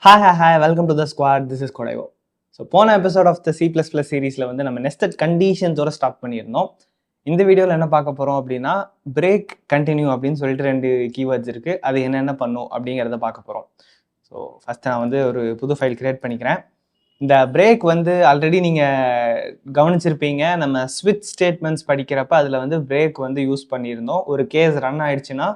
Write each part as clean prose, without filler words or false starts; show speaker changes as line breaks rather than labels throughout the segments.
Hi, welcome to the squad. This is Kodaivo. So போன episode of the C++ சீரீஸில் வந்து நம்ம nested கண்டிஷன்ஸோட start பண்ணியிருந்தோம். இந்த வீடியோவில் என்ன பார்க்க போகிறோம் அப்படின்னா பிரேக் கண்டினியூ அப்படின்னு சொல்லிட்டு 2 கீவேர்ட்ஸ் இருக்குது. அது என்னென்ன பண்ணும் அப்படிங்கிறத பார்க்க போகிறோம். ஸோ ஃபஸ்ட்டு நான் வந்து ஒரு புது ஃபைல் கிரியேட் பண்ணிக்கிறேன். இந்த பிரேக் வந்து ஆல்ரெடி நீங்கள் கவனிச்சிருப்பீங்க, நம்ம ஸ்விட்ச் ஸ்டேட்மெண்ட்ஸ் படிக்கிறப்ப அதில் வந்து பிரேக் வந்து யூஸ் பண்ணியிருந்தோம். ஒரு கேஸ் ரன் ஆயிடுச்சுன்னா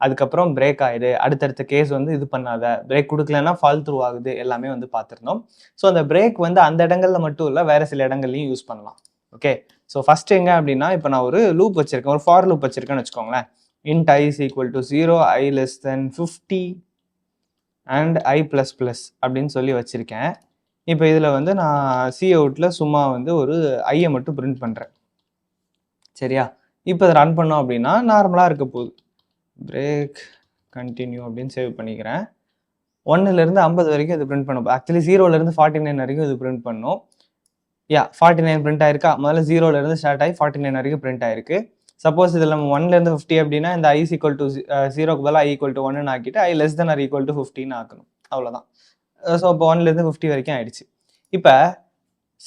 அதுக்கப்புறம் பிரேக் ஆயிடு, அடுத்தடுத்த கேஸ் வந்து இது பண்ணாத, பிரேக் கொடுக்கலன்னா ஃபால் த்ரூ ஆகுது, எல்லாமே வந்து பார்த்துருந்தோம். ஸோ அந்த பிரேக் வந்து அந்த இடங்கள்ல மட்டும் இல்லை, வேற சில இடங்கள்லையும் யூஸ் பண்ணலாம். ஓகே, ஸோ ஃபர்ஸ்ட் எங்க அப்படின்னா, இப்போ நான் ஒரு லூப் வச்சிருக்கேன், ஒரு ஃபார் லூப் வச்சிருக்கேன்னு வச்சுக்கோங்களேன். int i is equal to 0, i less than 50 and i plus plus அப்படின்னு சொல்லி வச்சிருக்கேன். இப்போ இதில் வந்து நான் சி அவுட்ல சும்மா வந்து ஒரு ஐயை மட்டும் பிரிண்ட் பண்ணுறேன். சரியா? இப்போ அதை ரன் பண்ணோம் அப்படின்னா நார்மலாக இருக்க போகுது. பிரேக் கண்டினியூ அப்படின்னு சேவ் பண்ணிக்கிறேன். 1லேருந்து 50 வரைக்கும் இது பிரிண்ட் பண்ணும். ஆக்சுவலி 0லேருந்து 49 வரைக்கும் இது பிரிண்ட் பண்ணும். 49 பிரிண்ட் ஆயிருக்கா? முதல்ல 0லேருந்து ஸ்டார்ட் ஆகி 49 வரைக்கும் பிரிண்ட் ஆயிருக்கு. சப்போஸ் இதில் நம்ம 1லேருந்து 50 அப்படின்னா இந்த i ஈக்குவல் டு 0க்கு பதிலாக i ஈக்குவல் டு 1ன்னு ஆக்கிட்டு i less than or equal to 50ன்னு ஆக்கணும். அவ்வளோதான். ஸோ இப்போ 1லேருந்து 50 வரைக்கும் ஆயிடுச்சு. இப்போ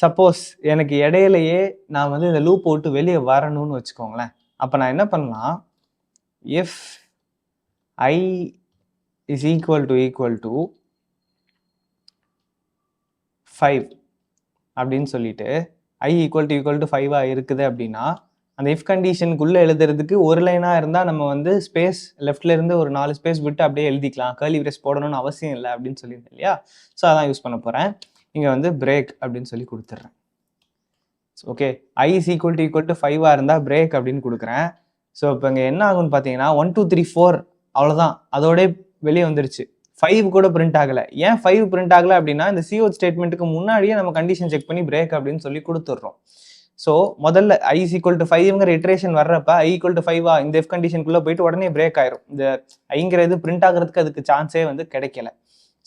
சப்போஸ் எனக்கு இடையிலேயே நான் வந்து இந்த லூப் விட்டு வெளியே வரணும்னு வச்சுக்கோங்களேன். அப்போ நான் என்ன பண்ணலாம், if i is equal to 5 அப்படின்னு சொல்லிட்டு i equal to 5 இருக்குது அப்படின்னா அந்த if கண்டிஷனுக்குள்ள எழுதுறதுக்கு ஒரு லைனா இருந்தா நம்ம வந்து ஸ்பேஸ் லெஃப்ட்ல இருந்து ஒரு 4 ஸ்பேஸ் விட்டு அப்படியே எழுதிக்கலாம், கர்லி பிரேஸ் போடணும்னு அவசியம் இல்லை அப்படின்னு சொல்லியிருந்தேன் இல்லையா? ஸோ அதான் யூஸ் பண்ண போறேன். இங்க வந்து பிரேக் அப்படின்னு சொல்லி கொடுத்துட்றேன். Okay, i is equal to 5 இருந்தா பிரேக் அப்படின்னு கொடுக்குறேன். ஸோ இப்போ இங்கே என்ன ஆகும்னு பார்த்தீங்கன்னா 1 2 3 4 அவ்வளோதான், அதோட வெளியே வந்துருச்சு. 5 கூட பிரிண்ட் ஆகலை. ஏன் 5 பிரிண்ட் ஆகலை அப்படின்னா இந்த CO ஸ்டேட்மெண்ட்டுக்கு முன்னாடியே நம்ம கண்டிஷன் செக் பண்ணி பிரேக் அப்படின்னு சொல்லி கொடுத்துட்றோம். ஸோ முதல்ல i is equal to 5ங்கிற இட்ரேஷன் வர்றப்ப i equal to 5 இந்த F கண்டிஷனுக்குள்ளே போயிட்டு உடனே பிரேக் ஆயிரும். இந்த ஐங்கிறது பிரிண்ட் ஆகிறதுக்கு அதுக்கு சான்ஸே வந்து கிடைக்கல.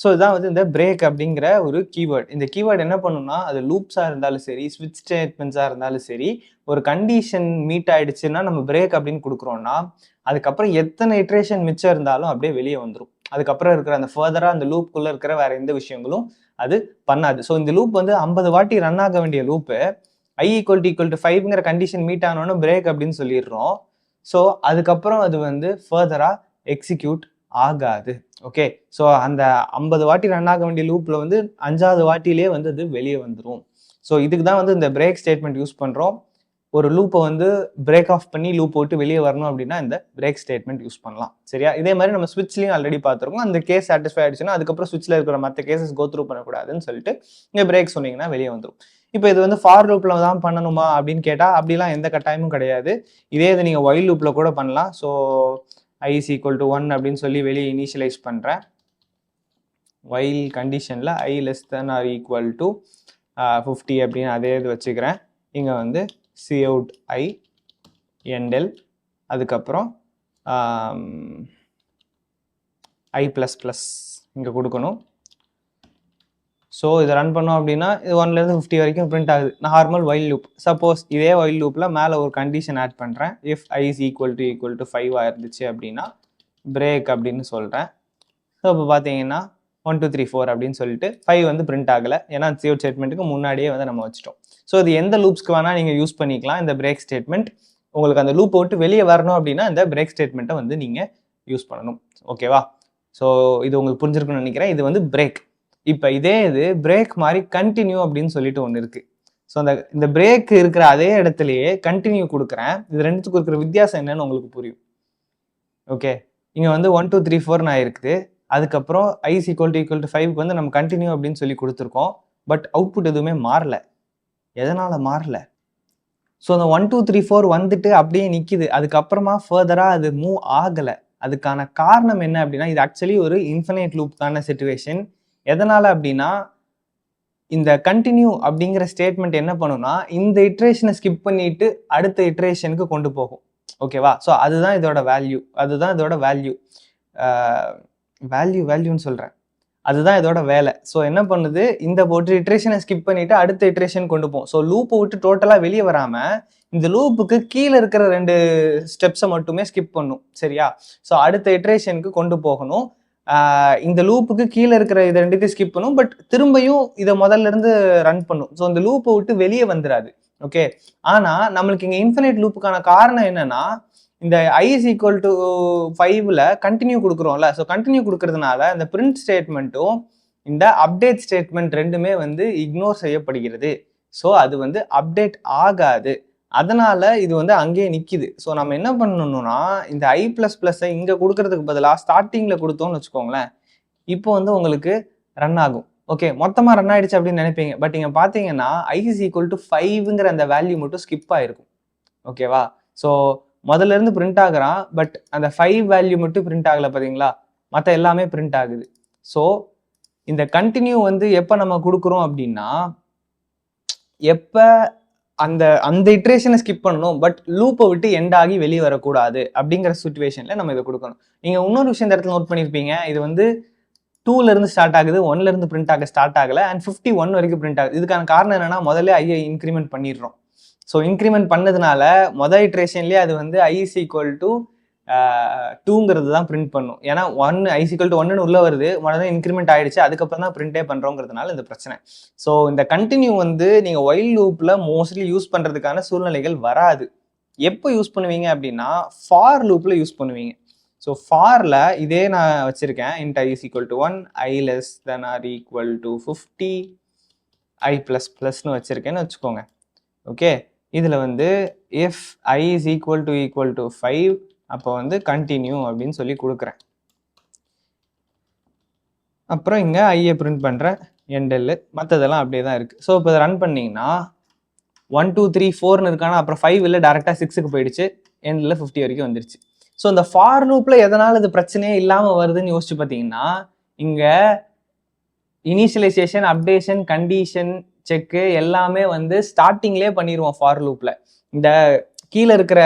ஸோ இதான் வந்து இந்த பிரேக் அப்படிங்கிற ஒரு கீவேர்ட். இந்த கீவேர்ட் என்ன பண்ணுன்னா, அது லூப்ஸாக இருந்தாலும் சரி, ஸ்விட்ச் ஸ்டேட்மெண்ட்ஸாக இருந்தாலும் சரி, ஒரு கண்டிஷன் மீட் ஆயிடுச்சுன்னா நம்ம பிரேக் அப்படின்னு கொடுக்குறோம்னா அதுக்கப்புறம் எத்தனை இட்ரேஷன் மிச்சம் இருந்தாலும் அப்படியே வெளியே வந்துடும். அதுக்கப்புறம் இருக்கிற அந்த ஃபர்தராக அந்த லூப்புக்குள்ளே இருக்கிற வேற எந்த விஷயங்களும் அது பண்ணாது. ஸோ இந்த லூப் வந்து 50 வாட்டி ரன் ஆக வேண்டிய லூப்பு i ஈக்குவல் டு 5ங்கிற கண்டிஷன் மீட் ஆனோன்னு பிரேக் அப்படின்னு சொல்லிடுறோம். ஸோ அதுக்கப்புறம் அது வந்து ஃபர்தராக எக்ஸிக்யூட் ஆகாது. ஓகே, ஸோ அந்த 50 வாட்டி ரன் ஆக வேண்டிய லூப்ல வந்து 5வது வாட்டிலே வந்து அது வெளியே வந்துடும். ஸோ இதுக்கு தான் வந்து இந்த பிரேக் ஸ்டேட்மெண்ட் யூஸ் பண்றோம். ஒரு லூப்பை வந்து பிரேக் ஆஃப் பண்ணி லூப் விட்டு வெளியே வரணும் அப்படின்னா இந்த பிரேக் ஸ்டேட்மெண்ட் யூஸ் பண்ணலாம். சரியா? இதே மாதிரி நம்ம ஸ்விட்ச்லையும் ஆல்ரெடி பார்த்துருக்கோம். அந்த கேஸ் சாட்டிஸ்ஃபை ஆயிடுச்சுன்னா அதுக்கப்புறம் ஸ்விட்ச்ல இருக்கிற மற்ற கேசஸ் கோ த்ரூ பண்ணக்கூடாதுன்னு சொல்லிட்டு இங்கே பிரேக் சொன்னீங்கன்னா வெளியே வந்துடும். இப்போ இது வந்து ஃபார் லூப்ல தான் பண்ணணுமா அப்படின்னு கேட்டா அப்படிலாம் எந்த கட்டாயமும் கிடையாது. இதே இது நீங்க ஒயில் லூப்ல கூட பண்ணலாம். So i is equal to 1 அப்படின்னு சொல்லி வெளியே இனிஷியலைஸ் பண்ணுறேன். while கண்டிஷனில் i less than or equal to 50 அப்படின்னு அதே இது வச்சுக்கிறேன். இங்கே வந்து cout i endl அதுக்கப்புறம் i plus plus இங்கே கொடுக்கணும். ஸோ இதை ரன் பண்ணோம் அப்படின்னா இது 1லேருந்து 50 வரைக்கும் பிரிண்ட் ஆகுது. Normal while loop. சப்போஸ் இதே ஒயில் லூப்பில் மேலே ஒரு கண்டிஷன் ஆட் பண்ணுறேன். If i is equal to 5 இருந்துச்சு அப்படின்னா பிரேக் அப்படின்னு சொல்கிறேன். ஸோ இப்போ பார்த்தீங்கன்னா 1 2 3 4 அப்படின்னு சொல்லிட்டு 5 வந்து பிரிண்ட் ஆகலை. ஏன்னா CO ஸ்டேட்மெண்ட்டுக்கு முன்னாடியே வந்து நம்ம வச்சிட்டோம். ஸோ இது எந்த லூப்ஸ்க்கு வேணால் நீங்கள் யூஸ் பண்ணிக்கலாம். இந்த பிரேக் ஸ்டேட்மெண்ட் உங்களுக்கு அந்த லூப் விட்டு வெளியே வரணும் அப்படின்னா இந்த பிரேக் ஸ்டேட்மெண்ட்டை வந்து நீங்கள் யூஸ் பண்ணணும். ஓகேவா? ஸோ இது உங்களுக்கு புரிஞ்சிருக்குன்னு நினைக்கிறேன். இது வந்து பிரேக். இப்போ இதே இது பிரேக் மாதிரி கண்டினியூ அப்படின்னு சொல்லிட்டு ஒன்று இருக்கு. ஸோ இந்த பிரேக் இருக்கிற அதே இடத்துலயே கண்டினியூ கொடுக்குறேன். இது ரெண்டுத்துக்கு இருக்கிற வித்தியாசம் என்னன்னு உங்களுக்கு புரியும். ஓகே, இங்கே வந்து 1 2 3 4 நான் இருக்குது. அதுக்கப்புறம் i is equal to 5க்கு வந்து நம்ம கண்டினியூ அப்படின்னு சொல்லி கொடுத்துருக்கோம். பட் அவுட்புட் எதுவுமே மாறல. எதனால மாறல? ஸோ அந்த 1 2 3 4 வந்துட்டு அப்படியே நிற்கிது. அதுக்கப்புறமா ஃபர்தராக அது மூவ் ஆகலை. அதுக்கான காரணம் என்ன அப்படின்னா, இது ஆக்சுவலி ஒரு இன்ஃபினைட் லூப்கான சிச்சுவேஷன். எதனால அப்படின்னா, இந்த கண்டினியூ அப்படிங்கிற ஸ்டேட்மெண்ட் என்ன பண்ணுன்னா, இந்த இட்ரேஷனை ஸ்கிப் பண்ணிட்டு அடுத்த இட்ரேஷனுக்கு கொண்டு போகும். ஓகேவா? ஸோ அதுதான் இதோட வேல்யூ. அதுதான் இதோட வேல்யூன்னு சொல்றேன். அதுதான் இதோட வேலை. ஸோ என்ன பண்ணுது, இந்த ஒரு இட்ரேஷனை ஸ்கிப் பண்ணிட்டு அடுத்த இட்ரேஷன் கொண்டு போகும். ஸோ லூப்பை விட்டு டோட்டலா வெளியே வராம இந்த லூப்புக்கு கீழே இருக்கிற 2 ஸ்டெப்ஸை மட்டுமே ஸ்கிப் பண்ணும். சரியா? ஸோ அடுத்த இட்ரேஷனுக்கு கொண்டு போகணும். இந்த லூப்புக்கு கீழே இருக்கிற இதை ரெண்டுத்தையும் ஸ்கிப் பண்ணும், பட் திரும்பியும் இதை முதல்ல இருந்து ரன் பண்ணும். ஸோ இந்த லூப்பை விட்டு வெளியே வந்துடாது. ஓகே, ஆனா நம்மளுக்கு இங்க இன்ஃபினைட் லூப்புக்கான காரணம் என்னன்னா, இந்த i is equal to 5ல கண்டினியூ கொடுக்குறோம்ல. ஸோ கண்டினியூ கொடுக்கறதுனால இந்த பிரிண்ட் ஸ்டேட்மெண்ட்டும் இந்த அப்டேட் ஸ்டேட்மெண்ட் ரெண்டுமே வந்து இக்னோர் செய்யப்படுகிறது. ஸோ அது வந்து அப்டேட் ஆகாது. அதனால இது வந்து அங்கேயே நிக்குது. ஸோ நம்ம என்ன பண்ணணும்னா, இந்த i பிளஸ் பிளஸ் இங்க கொடுக்கறதுக்கு பதிலாக ஸ்டார்டிங்ல கொடுத்தோம்னு வச்சுக்கோங்களேன், இப்போ வந்து உங்களுக்கு ரன் ஆகும். ஓகே, மொத்தமா ரன் ஆயிடுச்சு அப்படின்னு நினைப்பீங்க. பட் இங்க பாத்தீங்கன்னா i is equal to 5ங்கிற அந்த வேல்யூ மட்டும் ஸ்கிப் ஆயிருக்கும். ஓகேவா? ஸோ முதல்ல இருந்து பிரிண்ட் ஆகுறான், பட் அந்த 5 வேல்யூ மட்டும் பிரிண்ட் ஆகல பாத்தீங்களா, மற்ற எல்லாமே பிரிண்ட் ஆகுது. ஸோ இந்த கண்டினியூ வந்து எப்ப நம்ம கொடுக்குறோம் அப்படின்னா, எப்ப அந்த அந்த இட்ரேஷனை ஸ்கிப் பண்ணணும், பட் லூப்பை விட்டு எண்ட் ஆகி வெளியே வரக்கூடாது அப்படிங்கிற சுச்சுவேஷன்ல நம்ம இதை கொடுக்கணும். நீங்க இன்னொரு விஷயம் இந்த இடத்துல நோட் பண்ணிருப்பீங்க, இது வந்து 2ல இருந்து ஸ்டார்ட் ஆகுது, 1ல இருந்து பிரிண்ட் ஆக ஸ்டார்ட் ஆகல, அண்ட் 51 வரைக்கும் பிரிண்ட் ஆகுது. இதுக்கான காரணம் என்னன்னா, முதல்ல ஐ இன்க்ரிமெண்ட் பண்ணிடுறோம். ஸோ இன்க்ரிமெண்ட் பண்ணதுனால முதல் இட்ரேஷன்லேயே அது வந்து i is equal to 2ங்கிறது தான் பிரிண்ட் பண்ணும். ஏன்னா 1 i is equal to 1ன்னு உள்ள வருது, முதல்ல இன்க்ரிமெண்ட் ஆயிடுச்சு, அதுக்கப்புறம் தான் பிரிண்டே பண்றோங்கிறதுனால இந்த பிரச்சனை. ஸோ இந்த கண்டினியூ வந்து நீங்க ஒயில் லூப்ல மோஸ்ட்லி யூஸ் பண்றதுக்கான சூழ்நிலைகள் வராது. எப்போ யூஸ் பண்ணுவீங்க அப்படின்னா, ஃபார் லூப்ல யூஸ் பண்ணுவீங்க. ஸோ ஃபார்ல இதே நான் வச்சிருக்கேன், int i is equal to 1, i less than or equal to 50, i plus plusன்னு வச்சிருக்கேன்னு வச்சுக்கோங்க. ஓகே, இதுல வந்து if i is equal to 5, அப்போ வந்து கண்டினியூ அப்படின்னு சொல்லி கொடுக்குறேன். அப்புறம் இங்க ஐயை பிரிண்ட் பண்றேன், எண்டல், மற்றதெல்லாம் அப்படியே தான் இருக்கு. ஸோ இப்போ இதை ரன் பண்ணீங்கன்னா 1 2 3 4ன்னு இருக்கானா, அப்புறம் 5 இல்லை, டேரெக்டாக 6க்கு போயிடுச்சு, எண்டில் 50 வரைக்கும் வந்துருச்சு. ஸோ இந்த ஃபார் லூப்ல எதனால இது பிரச்சனையே இல்லாமல் வருதுன்னு யோசிச்சு பார்த்தீங்கன்னா, இங்க இனிஷியலைசேஷன், அப்டேஷன், கண்டிஷன் செக்கு எல்லாமே வந்து ஸ்டார்டிங்லேயே பண்ணிடுவோம் ஃபார் லூப்ல. இந்த கீழே இருக்கிற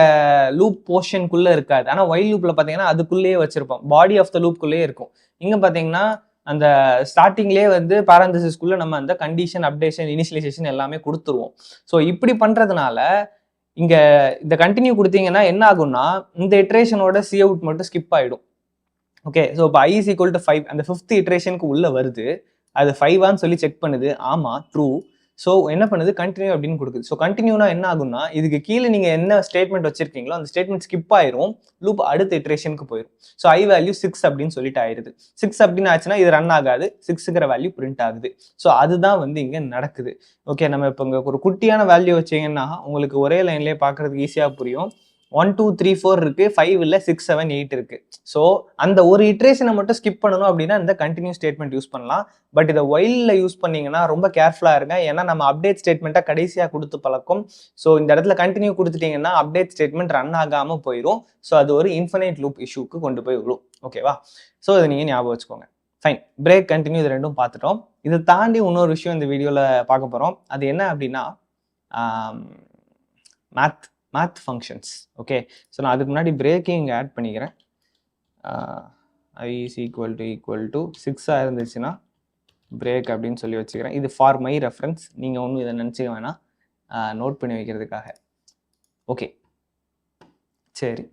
லூப் போர்ஷனுக்குள்ள இருக்காது. ஆனால் ஒயில் லூப்ல பார்த்தீங்கன்னா அதுக்குள்ளேயே வச்சிருப்போம், பாடி ஆஃப் த லூப்குள்ளேயே இருக்கும். இங்கே பார்த்தீங்கன்னா அந்த ஸ்டார்டிங்லேயே வந்து பாரந்தசிஸ்குள்ள நம்ம அந்த கண்டிஷன், அப்டேஷன், இனிஷியலைசேஷன் எல்லாமே கொடுத்துருவோம். ஸோ இப்படி பண்றதுனால இங்க இந்த கண்டினியூ கொடுத்தீங்கன்னா என்ன ஆகும்னா, இந்த இட்ரேஷனோட சி அவுட் மட்டும் ஸ்கிப் ஆயிடும். ஓகே, ஸோ இப்போ i is equal to 5 அந்த 5th இட்ரேஷனுக்கு உள்ள வருது, அது 5ஆன்னு சொல்லி செக் பண்ணுது, ஆமா ட்ரூ. ஸோ என்ன பண்ணுது, கண்டினியூ அப்படின்னு கொடுக்குது. ஸோ கண்டினியூனா என்ன ஆகும்னா, இதுக்கு கீழே நீங்க என்ன ஸ்டேட்மெண்ட் வச்சிருக்கீங்களோ அந்த ஸ்டேட்மெண்ட் ஸ்கிப் ஆயிரும், லூப் அடுத்த இட்ரேஷனுக்கு போயிடும். ஸோ i வேல்யூ 6 அப்படின்னு சொல்லிட்டு ஆயிருது. 6 அப்படின்னு ஆச்சுன்னா இது ரன் ஆகாது, 6ங்கிற வேல்யூ பிரிண்ட் ஆகுது. ஸோ அதுதான் வந்து இங்க நடக்குது. ஓகே, நம்ம இப்போ இங்க ஒரு குட்டியான வேல்யூ வச்சீங்கன்னா உங்களுக்கு ஒரே லைன்லேயே பார்க்கறதுக்கு ஈஸியா புரியும். 1 2 3 4 இருக்கு, 5 இல்ல 6 7 8 இருக்கு. ஸோ அந்த ஒரு இட்ரேஷனை மட்டும் ஸ்கிப் பண்ணணும் அப்படின்னா இந்த கண்டினியூ ஸ்டேட்மெண்ட் யூஸ் பண்ணலாம். பட் இதை ஒயில்ல யூஸ் பண்ணீங்கன்னா ரொம்ப கேர்ஃபுல்லா இருங்க, ஏன்னா நம்ம அப்டேட் ஸ்டேட்மெண்ட்டை கடைசியா கொடுத்து பழக்கம். ஸோ இந்த இடத்துல கண்டினியூ கொடுத்துட்டீங்கன்னா அப்டேட் ஸ்டேட்மெண்ட் ரன் ஆகாம போயிடும். ஸோ அது ஒரு இன்ஃபினைட் லூப் இஷ்யூக்கு கொண்டு போய் விடும். ஓகேவா? ஸோ இதை நீங்க ஞாபகம் வச்சுக்கோங்க. ஃபைன், பிரேக், கண்டினியூ இது ரெண்டும் பார்த்துட்டோம். இதை தாண்டி இன்னொரு விஷயம் இந்த வீடியோல பார்க்க போறோம். அது என்ன அப்படின்னா மேத் ஃபங்க்ஷன்ஸ். ஓகே, ஸோ நான் அதுக்கு முன்னாடி பிரேக்கிங் ஆட் பண்ணிக்கிறேன். i is equal to 6 இருந்துச்சுன்னா பிரேக் அப்படின்னு சொல்லி வச்சுக்கிறேன். இது ஃபார் மை ரெஃபரன்ஸ், நீங்கள் ஒன்றும் இதை நினச்சிக்க வேணாம், நோட் பண்ணி வைக்கிறதுக்காக. ஓகே சரி,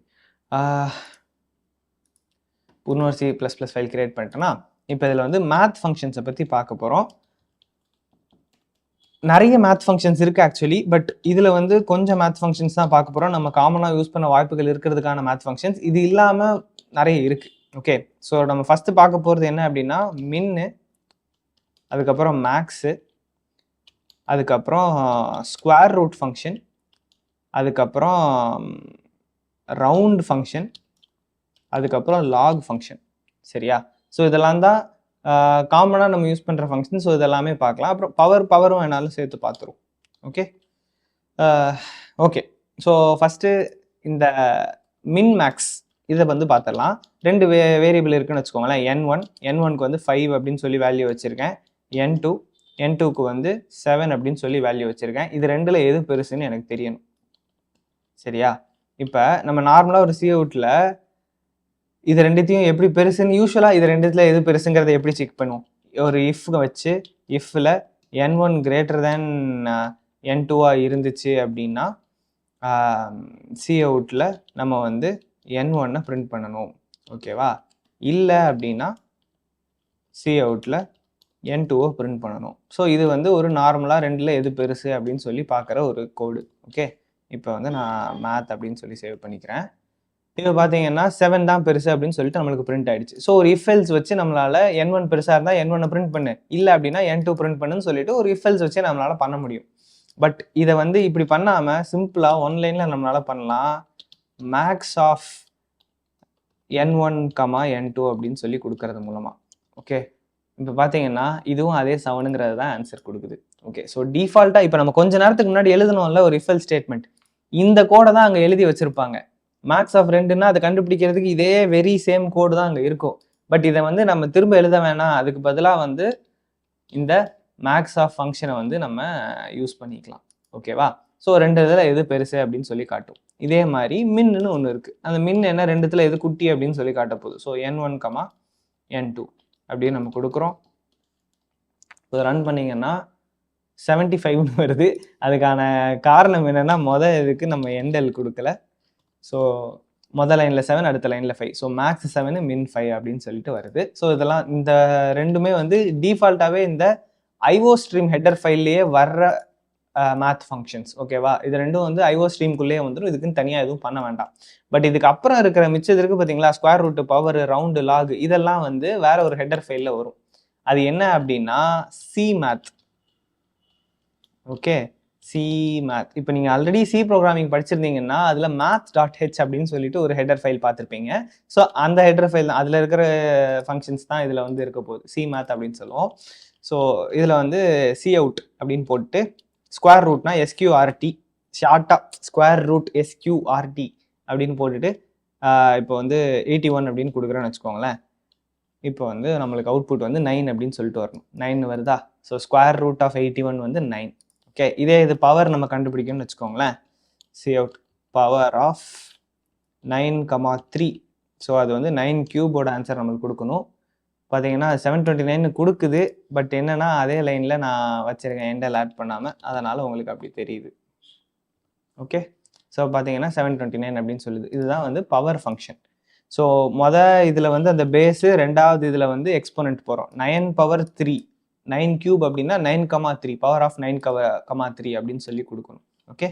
இன்னொரு C++ ஃபைல் கிரியேட் பண்ணிட்டேன்னா இப்போ இதில் வந்து மேத் ஃபங்க்ஷன்ஸை பற்றி பார்க்க போகிறோம். நிறைய மேத் ஃபங்க்ஷன்ஸ் இருக்கு ஆக்சுவலி, பட் இதுல வந்து கொஞ்சம் மேத் ஃபங்க்ஷன்ஸ் தான் பார்க்க போறோம். நம்ம காமனாக யூஸ் பண்ண வாய்ப்புகள் இருக்கிறதுக்கான மேத் ஃபங்க்ஷன்ஸ் இது இல்லாம நிறைய இருக்கு. ஓகே, ஸோ நம்ம ஃபர்ஸ்ட் பார்க்க போறது என்ன அப்படின்னா மின்னு, அதுக்கப்புறம் மேக்ஸு, அதுக்கப்புறம் ஸ்கொயர் ரூட் ஃபங்க்ஷன், அதுக்கப்புறம் ரவுண்ட் ஃபங்க்ஷன், அதுக்கப்புறம் லாக் ஃபங்க்ஷன். சரியா? ஸோ இதெல்லாம் தான் காமனாக நம்ம யூஸ் பண்ணுற ஃபங்க்ஷன். ஸோ இதெல்லாமே பார்க்கலாம். அப்புறம் பவரும் வேணாலும் சேர்த்து பார்த்துருவோம். ஓகே ஓகே, ஸோ ஃபஸ்ட்டு இந்த மின் மேக்ஸ் இதை வந்து பார்த்துடலாம். ரெண்டு வேரியபிள் இருக்குன்னு வச்சுக்கோங்களேன். n1க்கு வந்து 5 அப்படின்னு சொல்லி வேல்யூ வச்சுருக்கேன். n2க்கு வந்து 7 அப்படின்னு சொல்லி வேல்யூ வச்சுருக்கேன். இது ரெண்டில் எது பெருசுன்னு எனக்கு தெரியணும். சரியா? இப்போ நம்ம நார்மலாக ஒரு சிஅவுட்டில் இது ரெண்டுத்தையும் எப்படி பெருசுன்னு யூஸ்வலாக இது ரெண்டுத்துல எது பெருசுங்கிறத எப்படி செக் பண்ணுவோம்? ஒரு இஃப் வச்சு இஃப்ல n1 greater than n2 இருந்துச்சு அப்படின்னா சிஅவுட்டில் நம்ம வந்து n1 பிரிண்ட் பண்ணணும். ஓகேவா? இல்லை அப்படின்னா சி அவுட்டில் N2 பிரிண்ட் பண்ணணும். ஸோ இது வந்து ஒரு நார்மலாக ரெண்டில் எது பெருசு அப்படின்னு சொல்லி பார்க்குற ஒரு கோடு. ஓகே, இப்போ வந்து நான் மேத் அப்படின்னு சொல்லி சேவ் பண்ணிக்கிறேன். இப்போ பார்த்தீங்கன்னா 7 தான் பெருசு அப்படின்னு சொல்லிட்டு நம்மளுக்கு பிரிண்ட் ஆயிடுச்சு. ஸோ ஒரு இஃப் எல்ஸ் வச்சு நம்மளால N1 பெருசாக இருந்தால் N1 பிரிண்ட் பண்ணு, இல்லை அப்படின்னா N2 பிரிண்ட் பண்ணுன்னு சொல்லிட்டு ஒரு இஃப் எல்ஸ் வச்சு நம்மளால பண்ண முடியும். பட் இதை வந்து இப்படி பண்ணாமல் சிம்பிளாக ஒன்லைனில் நம்மளால பண்ணலாம். மேக்ஸ் ஆஃப் N1, N2 அப்படின்னு சொல்லி கொடுக்கறது மூலமாக. ஓகே, இப்போ பார்த்தீங்கன்னா இதுவும் அதே 7ங்கிறது தான் ஆன்சர் கொடுக்குது. ஓகே, ஸோ டிஃபால்ட்டாக இப்போ நம்ம கொஞ்ச நேரத்துக்கு முன்னாடி எழுதணும்ல ஒரு இஃப் எல்ஸ் ஸ்டேட்மெண்ட், இந்த கோடை தான் அங்கே எழுதி வச்சிருப்பாங்க. மேக்ஸ் ஆஃப் 2ன்னா அதை கண்டுபிடிக்கிறதுக்கு இதே வெரி சேம் கோடு தான் அங்கே இருக்கும். பட் இதை வந்து நம்ம திரும்ப எழுத வேணாம், அதுக்கு பதிலாக வந்து இந்த மேக்ஸ் ஆஃப் ஃபங்க்ஷனை வந்து நம்ம யூஸ் பண்ணிக்கலாம். ஓகேவா? ஸோ 2 இதில் எது பெருசு அப்படின்னு சொல்லி காட்டும். இதே மாதிரி மின்னு ஒன்று இருக்குது. அந்த மின் என்ன 2த்துல எது குட்டி அப்படின்னு சொல்லி காட்ட போகுது. ஸோ N1, N2 அப்படின்னு நம்ம கொடுக்குறோம். இப்போ ரன் பண்ணிங்கன்னா 75 வருது. அதுக்கான காரணம் என்னென்னா இதுக்கு நம்ம எண்டல் கொடுக்கல. ஸோ முதல் லைனில் 7, அடுத்த லைனில் 5. ஸோ மேக்ஸ் 7, மின் 5 அப்படின்னு சொல்லிட்டு வருது. ஸோ இதெல்லாம் இந்த ரெண்டுமே வந்து டிஃபால்ட்டாகவே இந்த ஐஓ ஸ்ட்ரீம் ஹெட்டர் ஃபைல்லையே வர்ற மேத் ஃபங்க்ஷன்ஸ். ஓகேவா? இது ரெண்டும் வந்து ஐஓ ஸ்ட்ரீம்குள்ளேயே வந்துடும். இதுக்குன்னு தனியாக எதுவும் பண்ண வேண்டாம். பட் இதுக்கு அப்புறம் இருக்கிற மிச்சம் இருக்குது பார்த்தீங்களா, square root, power, round, log, இதெல்லாம் வந்து வேற ஒரு ஹெட்டர் ஃபைலில் வரும். அது என்ன அப்படின்னா C math. Okay, C math. இப்போ நீங்கள் ஆல்ரெடி சி ப்ரோக்ராமிங் படிச்சிருந்தீங்கன்னா அதில் maths.h அப்படின்னு சொல்லிட்டு ஒரு ஹெட்டர் ஃபைல் பார்த்துருப்பீங்க. ஸோ அந்த ஹெட்டர் ஃபைல் தான், அதில் இருக்கிற ஃபங்க்ஷன்ஸ் தான் இதில் வந்து இருக்க போகுது. சி மேத் அப்படின்னு சொல்லுவோம். ஸோ இதில் வந்து சி அவுட் அப்படின்னு போட்டு ஸ்கொயர் ரூட்னா SQRT, ஷார்ட்டாக ஸ்கொயர் ரூட் SQRT அப்படின்னு போட்டுட்டு இப்போ வந்து 81 அப்படின்னு கொடுக்குறேன்னு வச்சுக்கோங்களேன். இப்போ வந்து நம்மளுக்கு அவுட்புட் வந்து 9 அப்படின்னு சொல்லிட்டு வரணும். 9 வருதா? ஸோ ஸ்கொயர் ரூட் ஆஃப் 81 வந்து 9. ஓகே, இதே இது பவர் நம்ம கண்டுபிடிக்கணும்னு வச்சுக்கோங்களேன். Cout power of 9, 3. So அது வந்து 9 கியூபோட ஆன்சர் நம்மளுக்கு கொடுக்கணும். பார்த்தீங்கன்னா 729 கொடுக்குது. பட் என்னன்னா அதே லைனில் நான் வச்சிருக்கேன் எண்டல் ஆட் பண்ணாமல், அதனால் உங்களுக்கு அப்படி தெரியுது. ஓகே, ஸோ பார்த்தீங்கன்னா 729 அப்படின்னு சொல்லுது. இதுதான் வந்து பவர் ஃபங்க்ஷன். ஸோ இதில் வந்து அந்த பேஸு, ரெண்டாவது இதில் வந்து எக்ஸ்போனன்ட் போகிறோம். 9 பவர் 3, 9 கியூப் அப்படின்னா 9, 3, பவர் ஆஃப் 9, 3 அப்படின்னு சொல்லி கொடுக்கணும். ஓகே,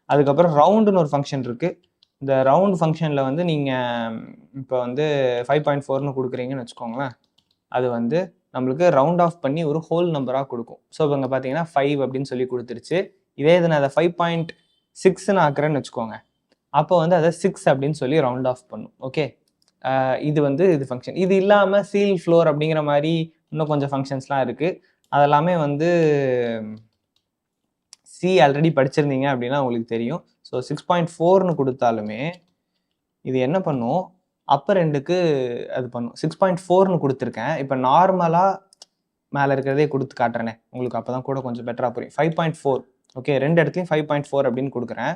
அதுக்கப்புறம் ரவுண்டுன்னு ஒரு ஃபங்க்ஷன் இருக்குது. இந்த ரவுண்ட் ஃபங்க்ஷனில் வந்து நீங்கள் இப்போ வந்து 5.4ன்னு கொடுக்குறீங்கன்னு வச்சுக்கோங்களேன். அது வந்து நம்மளுக்கு ரவுண்ட் ஆஃப் பண்ணி ஒரு ஹோல் நம்பராக கொடுக்கும். ஸோ இப்போ இங்கே பார்த்தீங்கன்னா 5 அப்படின்னு சொல்லி கொடுத்துருச்சு. இதே இது நான் அதை 5.6ன்னு ஆக்குறேன்னு வச்சுக்கோங்க. அப்போ வந்து அதை 6 அப்படின்னு சொல்லி ரவுண்ட் ஆஃப் பண்ணும். ஓகே, இது வந்து இது ஃபங்க்ஷன். இது இல்லாமல் சீல் ஃப்ளோர் அப்படிங்கிற மாதிரி இன்னும் கொஞ்சம் ஃபங்க்ஷன்ஸ்லாம் இருக்குது. அதெல்லாமே வந்து சி ஆல்ரெடி படிச்சிருந்தீங்க அப்படின்னா உங்களுக்கு தெரியும். ஸோ 6.4ன்னு கொடுத்தாலுமே இது என்ன பண்ணும், அப்பர் எண்டுக்கு அது பண்ணும். 6.4ன்னு கொடுத்துருக்கேன். இப்போ நார்மலாக மேலே இருக்கிறதே கொடுத்து காட்டுறேனே உங்களுக்கு, அப்போ தான் கூட கொஞ்சம் பெட்டராக புரியும். 5.4. ஓகே, ரெண்டு இடத்துலையும் 5.4 அப்படின்னு கொடுக்குறேன்.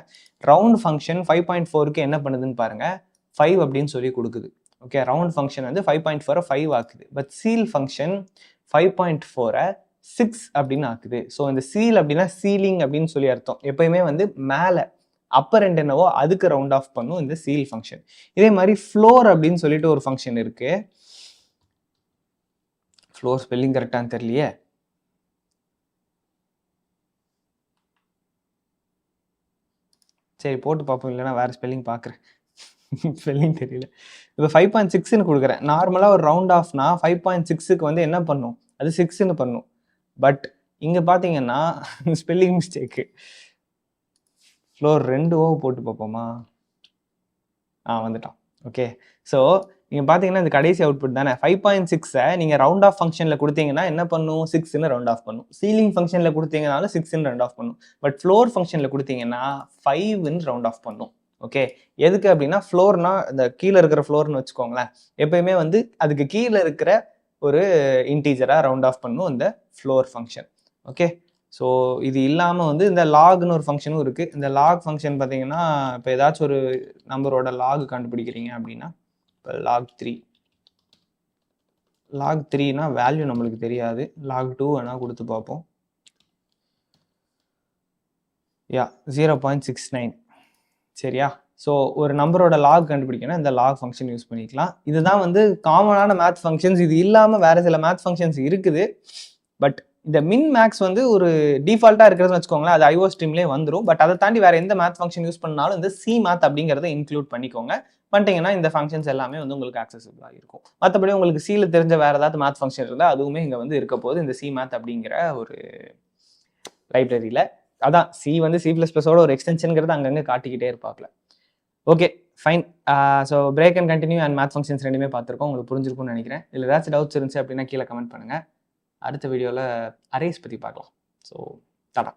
ரவுண்ட் ஃபங்க்ஷன் 5.4க்கு என்ன பண்ணுதுன்னு பாருங்கள், 5 அப்படின்னு சொல்லி கொடுக்குது. ஓகே, ரவுண்ட் ஃபங்க்ஷன் வந்து 5.4 5 ஆக்குது. பட் சீல் ஃபங்க்ஷன் 5.4 6 அப்படின்னு ஆக்குது. ஸோ இந்த சீல் அப்படின்னா சீலிங் அப்படின்னு சொல்லி அர்த்தம். எப்பயுமே வந்து மேலே அப்பர் எண்ட் என்னவோ அதுக்கு ரவுண்ட் ஆஃப் பண்ணும் இந்த சீல் ஃபங்க்ஷன். இதே மாதிரி ஃப்ளோர் அப்படின்னு சொல்லிட்டு ஒரு ஃபங்க்ஷன் இருக்கு. ஃப்ளோர் ஸ்பெல்லிங் கரெக்டான்னு தெரியலையே. சரி போட்டு பார்ப்போம், இல்லைன்னா வேற ஸ்பெல்லிங் பார்க்குறேன். ஸ்பெல்லிங் தெரியல. இப்போ 5.6ன்னு கொடுக்குறேன். நார்மலாக ஒரு ரவுண்ட் ஆஃப்னா 5.6க்கு வந்து என்ன பண்ணும், அது 6ன்னு பண்ணும். பட் இங்கே பார்த்தீங்கன்னா ஸ்பெல்லிங் மிஸ்டேக்கு. ஃப்ளோர் 2 ஓ போட்டு பார்ப்போமா? வந்துட்டான். ஓகே, ஸோ நீங்கள் பார்த்தீங்கன்னா இந்த கடைசி அவுட்புட் தானே 5.6ஐ நீங்கள் ரவுண்ட் ஆஃப் ஃபங்க்ஷனில் கொடுத்தீங்கன்னா என்ன பண்ணும், 6ன்னு ரவுண்ட் ஆஃப் பண்ணும். சீலிங் ஃபங்க்ஷனில் கொடுத்தீங்கனாலும் 6ன்னு ரவுண்ட் ஆஃப் பண்ணும். பட் ஃப்ளோர் ஃபங்க்ஷனில் கொடுத்தீங்கன்னா 5ன்னு ரவுண்ட் ஆஃப் பண்ணும். ஓகே, எதுக்கு அப்படின்னா ஃப்ளோர்னா இந்த கீழே இருக்கிற ஃப்ளோர்னு வச்சுக்கோங்களேன். எப்பயுமே வந்து அதுக்கு கீழே இருக்கிற ஒரு இன்டீஜராக ரவுண்ட் ஆஃப் பண்ணும் இந்த ஃப்ளோர் ஃபங்க்ஷன். ஓகே, ஸோ இது இல்லாமல் வந்து இந்த லாக்னு ஒரு ஃபங்க்ஷனும் இருக்குது. இந்த லாக் ஃபங்க்ஷன் பார்த்தீங்கன்னா இப்போ ஏதாச்சும் ஒரு நம்பரோட லாக் கண்டுபிடிக்கிறீங்க அப்படின்னா, இப்போ லாக் 3னா வேல்யூ நம்மளுக்கு தெரியாது. லாக் 2 வேணால் கொடுத்து பார்ப்போம். 0.69. சரியா? ஸோ ஒரு நம்பரோட லாக் கண்டுபிடிக்கணும், இந்த லாக் ஃபங்க்ஷன் யூஸ் பண்ணிக்கலாம். இதுதான் வந்து காமனான மேத் ஃபங்க்ஷன்ஸ். இது இல்லாமல் வேறு சில மேத் ஃபங்க்ஷன்ஸ் இருக்குது. பட் இந்த மின் மேக்ஸ் வந்து ஒரு டிஃபால்ட்டாக இருக்கிறதுன்னு வச்சுக்கோங்களேன். அது ஐஓ ஸ்ட்ரீம்லேயே வந்துடும். பட் அதை தாண்டி வேறு எந்த மேத் ஃபங்க்ஷன் யூஸ் பண்ணாலும் இந்த சி மேத் அப்படிங்கிறத இன்க்ளூட் பண்ணிக்கோங்க. பண்ணிட்டீங்கன்னா இந்த ஃபங்க்ஷன்ஸ் எல்லாமே வந்து உங்களுக்கு ஆக்சசிபிளாக இருக்கும். மற்றபடி உங்களுக்கு சியில் தெரிஞ்ச வேறு ஏதாவது மேத் ஃபங்க்ஷன் இருந்தால் அதுவுமே இங்கே வந்து இருக்க போகுது இந்த சி மேத் அப்படிங்கிற ஒரு லைப்ரரியில். அதான் சி வந்து C++ஓட ஒரு எக்ஸ்டென்ஷனுங்கிறது அங்கங்கே காட்டிக்கிட்டே இருப்பாங்களே. Okay fine. So break and continue and math functions ரெண்டுமே பார்த்துருக்கோம். உங்களுக்கு புரிஞ்சிருக்கும்னு நினைக்கிறேன். இல்லை ஏதாச்சும் டவுட்ஸ் இருந்துச்சு அப்படின்னா கீழே கமெண்ட் பண்ணுங்கள். அடுத்த வீடியோவில் அரேஸ் பற்றி பார்க்கலாம். ஸோ டாடா.